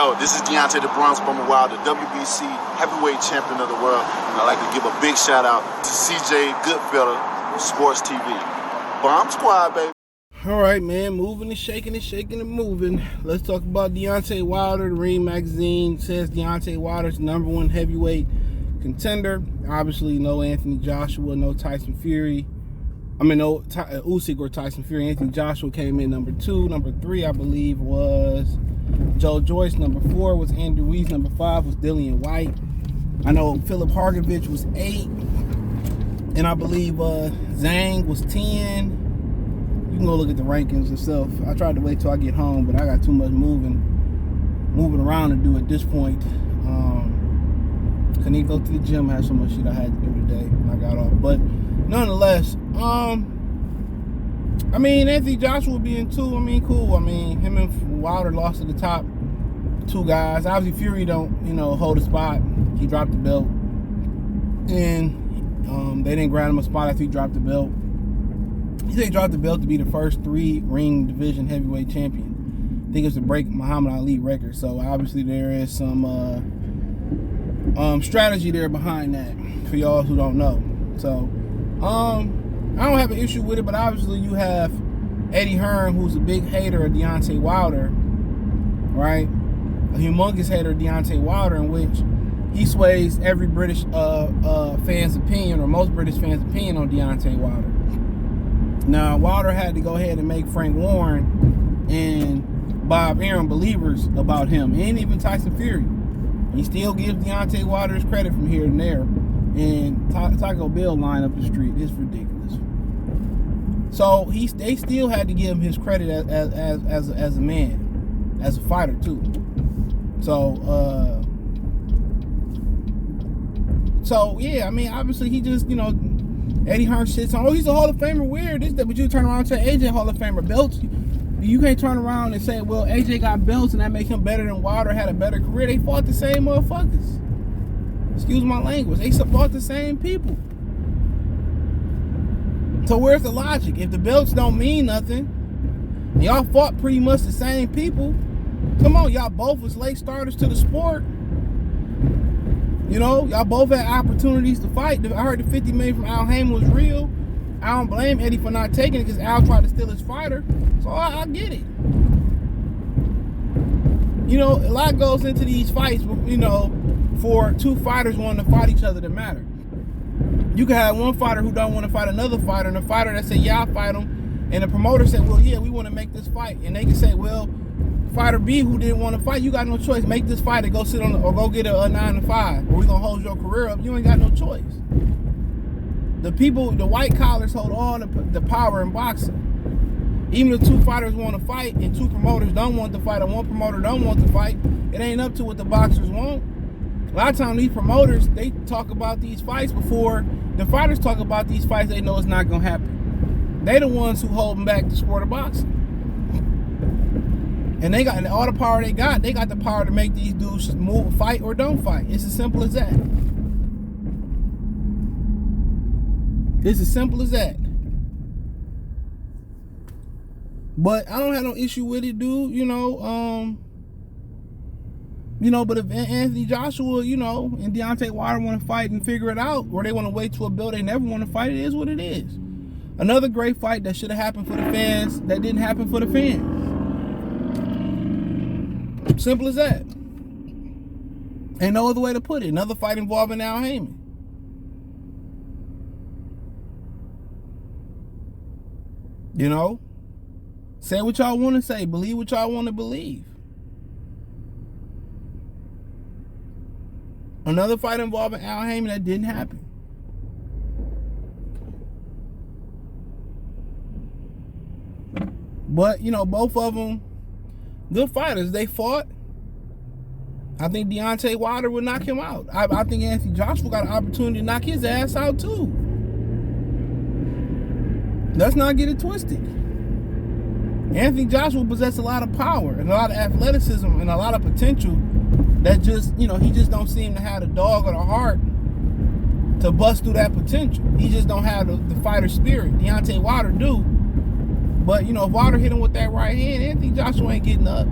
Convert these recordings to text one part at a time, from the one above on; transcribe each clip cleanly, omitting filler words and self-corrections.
Yo, this is Deontay the Bronx Bomber Wild, the WBC heavyweight champion of the world. And I'd like to give a big shout out to CJ Goodfellow, Sports TV. Bomb Squad, baby. All right, man, moving and shaking and moving. Let's talk about Deontay Wilder. The Ring Magazine says Deontay Wilder's #1 heavyweight contender. Obviously, no Anthony Joshua, no Tyson Fury. No Usyk or Tyson Fury. Anthony Joshua came in #2. #3, I believe, was Joe Joyce. #4 was Andy Ruiz. #5 was Dillian White. I know Philip Hargovich was 8. And I believe Zhang was 10. You can go look at the rankings and stuff. I tried to wait till I get home, but I got too much moving around to do at this point. Couldn't even go to the gym. I had so much shit I had to do today when I got off. But nonetheless, Anthony Joshua being 2, cool. Him and Wilder lost to the top 2 guys. Obviously, Fury don't, hold a spot. He dropped the belt. And they didn't grant him a spot after he dropped the belt. He dropped the belt to be the first 3-ring division heavyweight champion. I think it's to break Muhammad Ali record. So obviously there is some strategy there behind that for y'all who don't know. So I don't have an issue with it, but obviously you have Eddie Hearn, who's a big hater of Deontay Wilder, right? A humongous hater of Deontay Wilder, in which he sways every British fan's opinion, or most British fans' opinion, on Deontay Wilder. Now, Wilder had to go ahead and make Frank Warren and Bob Arum believers about him, and even Tyson Fury. He still gives Deontay Wilder his credit from here and there. And Taco Bell line up the street. It's ridiculous. So they still had to give him his credit as a man, as a fighter too. So yeah, obviously he just, Eddie Hearn shits on, he's a Hall of Famer. Weird, but you turn around and say AJ Hall of Famer belts. You can't turn around and say, well, AJ got belts and that makes him better than Wilder, had a better career. They fought the same motherfuckers. Excuse my language. They support the same people. So where's the logic? If the belts don't mean nothing, y'all fought pretty much the same people. Come on, y'all both was late starters to the sport. Y'all both had opportunities to fight. I heard the $50 million from Al Haymon was real. I don't blame Eddie for not taking it because Al tried to steal his fighter. So I get it. A lot goes into these fights, for 2 fighters wanting to fight each other that matter. You can have one fighter who don't want to fight another fighter, and a fighter that say, yeah, I'll fight him, and the promoter said, well, yeah, we want to make this fight. And they can say, well, fighter B who didn't want to fight, you got no choice. Make this fight and go sit on or go get a 9 to 5, or we're going to hold your career up. You ain't got no choice. The white collars hold all the power in boxing. Even if 2 fighters want to fight and 2 promoters don't want to fight, or 1 promoter don't want to fight, it ain't up to what the boxers want. A lot of times these promoters, they talk about these fights before the fighters talk about these fights. They know it's not going to happen. They the ones who holding back the sport of boxing. And they got all the power they got the power to make these dudes move, fight or don't fight. It's as simple as that. It's as simple as that. But I don't have no issue with it, dude. But if Anthony Joshua, and Deontay Wilder want to fight and figure it out, or they want to wait till a bill they never want to fight, it is what it is. Another great fight that should have happened for the fans that didn't happen for the fans. Simple as that. Ain't no other way to put it. Another fight involving Al Haymon. Say what y'all want to say. Believe what y'all want to believe. Another fight involving Al Haymon that didn't happen. But, both of them good fighters. They fought. I think Deontay Wilder would knock him out. I think Anthony Joshua got an opportunity to knock his ass out too. Let's not get it twisted. Anthony Joshua possesses a lot of power and a lot of athleticism and a lot of potential that just, he just don't seem to have the dog or the heart to bust through that potential. He just don't have the fighter spirit. Deontay Wilder do. But, if Wilder hit him with that right hand, Anthony Joshua ain't getting up.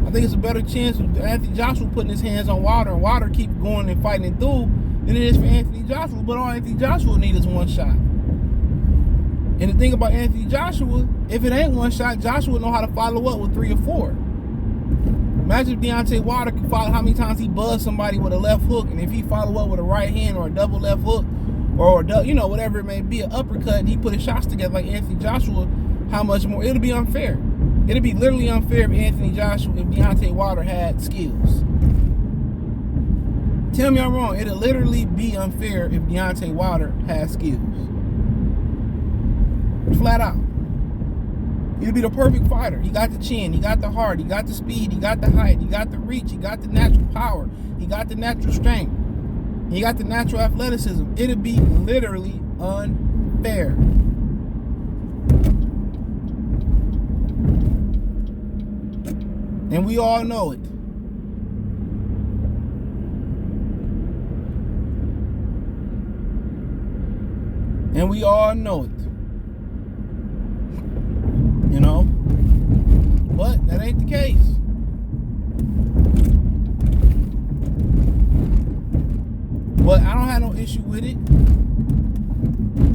I think it's a better chance of Anthony Joshua putting his hands on Wilder and Wilder keep going and fighting it through than it is for Anthony Joshua. But all Anthony Joshua needs is one shot. And the thing about Anthony Joshua, if it ain't one shot, Joshua will know how to follow up with 3 or 4. Imagine if Deontay Wilder could follow how many times he buzzed somebody with a left hook, and if he follow up with a right hand or a double left hook, or whatever it may be, an uppercut, and he put his shots together like Anthony Joshua, how much more? It'll be unfair. It'll be literally unfair if Deontay Wilder had skills. Tell me I'm wrong. It'll literally be unfair if Deontay Wilder had skills. Flat out. He'll be the perfect fighter. He got the chin, he got the heart, he got the speed, he got the height, he got the reach, he got the natural power, he got the natural strength, he got the natural athleticism. It'll be literally unfair. And we all know it. And we all know it. You know? But that ain't the case. But I don't have no issue with it.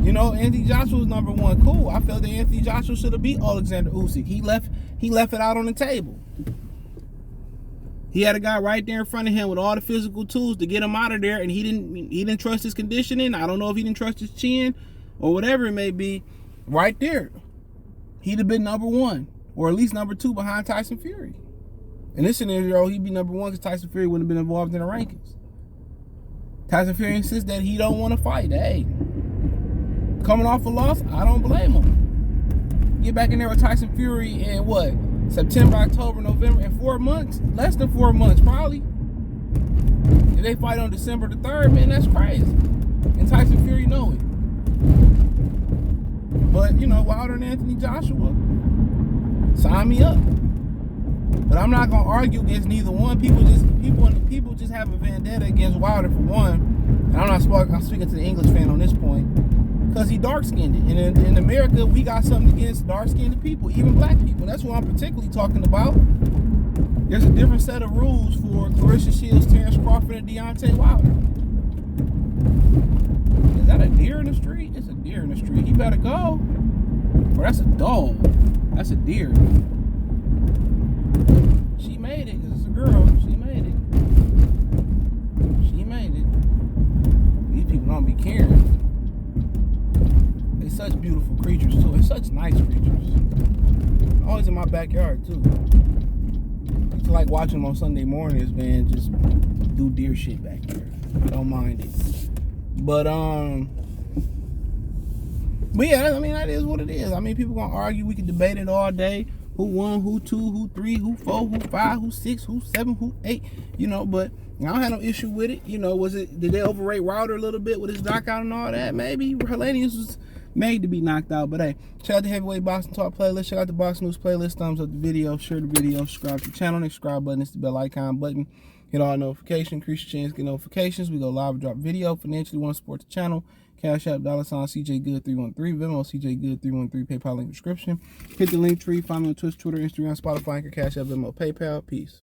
You know, Anthony Joshua's number 1. Cool. I felt that Anthony Joshua should have beat Alexander Usyk. He left it out on the table. He had a guy right there in front of him with all the physical tools to get him out of there, and he didn't trust his conditioning. I don't know if he didn't trust his chin or whatever it may be. Right there, he'd have been number 1 or at least number 2 behind Tyson Fury. In this scenario, he'd be number 1 because Tyson Fury wouldn't have been involved in the rankings. Tyson Fury insists that he don't want to fight. Hey, coming off a loss, I don't blame him. Get back in there with Tyson Fury in what? September, October, November, in 4 months? Less than 4 months, probably. If they fight on December the 3rd, man, that's crazy. And Tyson Fury know it. But, you know, Wilder and Anthony Joshua, sign me up. But I'm not gonna argue against neither one. People just have a vendetta against Wilder for one. And I'm speaking to the English fan on this point. Because he dark-skinned. And in America, we got something against dark-skinned people, even black people. That's what I'm particularly talking about. There's a different set of rules for Clarissa Shields, Terrence Crawford, and Deontay Wilder. Is that a deer in the street? It's a deer in the street. He better go. Or that's a dog. That's a deer. She made it, because it's a girl. She made it. She made it. These people don't be caring. They're such beautiful creatures, too. They're such nice creatures. Always in my backyard, too. I used to like watching them on Sunday mornings, man, just do deer shit back there. I don't mind it. But yeah, I mean, that is what it is. I mean, people gonna argue. We can debate it all day. Who 1, who 2, who 3, who 4, who 5, who 6, who 7, who 8. You know, but I don't have no issue with it. You know, did they overrate Wilder a little bit with his knockout and all that? Maybe. Helenius was made to be knocked out. But hey, check out the Heavyweight Boxing Talk playlist. Check out the Boxing News playlist. Thumbs up the video. Share the video. Subscribe to the channel. Next subscribe button is the bell icon button. Hit all notifications. Increase your chance to get notifications. We go live and drop video. Financially want to support the channel. Cash App, $sign CJ Good 313. Venmo, CJ Good 313. PayPal link description. Hit the link tree. Find me on Twitch, Twitter, Instagram, Spotify, Anchor, Cash App, Venmo, PayPal. Peace.